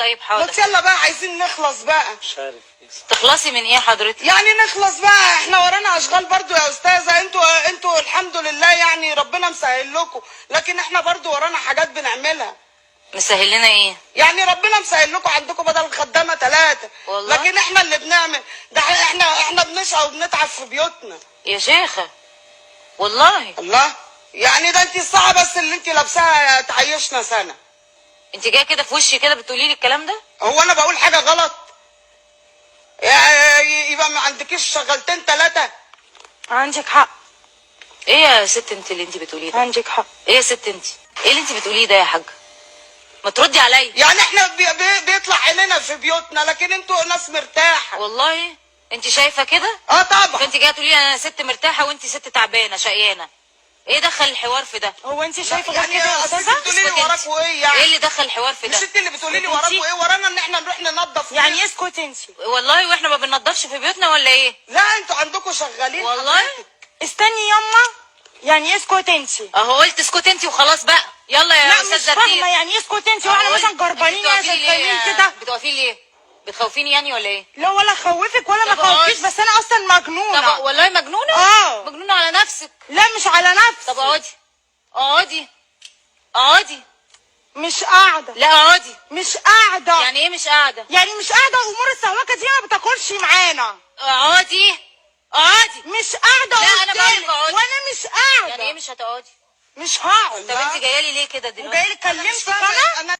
طيب حاضر. بس يلا بقى عايزين نخلص بقى. مش عارف ايه. تخلصي من ايه حضرتك؟ يعني نخلص بقى، احنا ورانا اشغال برضو يا استاذه. انتوا الحمد لله يعني ربنا مسهل لكم، لكن احنا برضو ورانا حاجات بنعملها. مسهل لنا ايه؟ يعني ربنا مسهل لكم، عندكم بدل الخدامه 3 والله. لكن احنا اللي بنعمل ده. احنا بنسعى وبنتعب في بيوتنا يا شيخه والله. الله. يعني ده انت الساعه بس اللي انت لابساها تعيشنا سنه. انت جايه كده في وشي كده بتقولي لي الكلام ده؟ هو انا بقول حاجه غلط؟ يبقى ما عندكيش شغلتين 3. عندك حق. ايه يا ست انت اللي انت بتقوليه ده؟ عندك حق. ايه يا ست انت؟ ايه اللي انت بتقوليه ده يا حاجه؟ ما تردي عليا. يعني احنا بيطلع عينينا في بيوتنا، لكن انتوا ناس مرتاحه. والله انت شايفه كده؟ طبعا. فانت جايه تقولي انا ست مرتاحه وانت ست تعبانه شقيانه. ايه دخل الحوار في ده؟ هو انت شايفه يعني غير كده يا استاذه؟ بتقولي لي وراك وايه يعني؟ ايه اللي دخل الحوار في ده؟ مش انت اللي بتقولي لي وراك وايه؟ ورانا ان احنا نروح ننظف. يعني اسكت انت. والله واحنا ما بننضفش في بيوتنا ولا ايه؟ لا انتوا عندكم شغالين والله. حضرتك. استني يما، يعني اسكت انت. اهو قلت اسكت انت وخلاص بقى. يلا يا لا مش استاذه فاهمه دير. يعني اسكت انت، واحنا مثلا جربانين يا شغالين كده. بتوقفي ليه؟ بتخوفيني يعني ولا ايه؟ لا ولا خوفك ولا ما طب اقعدي. خوفكيش، بس انا اصلا مجنونه. طب والله مجنونه؟ اه. مجنونه على نفسك. لا مش على نفسي. طب اقعدي اقعدي اقعدي. مش قاعده. لا اقعدي. مش قاعده. يعني ايه مش قاعده؟ يعني مش قاعده، امور السواقه دي ما بتاكلش معانا. اقعدي اقعدي. مش قاعده. لا انا بقولك اقعدي. وانا مش قاعده. يعني ايه مش هتقعدي؟ مش هقعد. طب انت جايه لي ليه كده دلوقتي؟ وجاي لي كلمتك انا.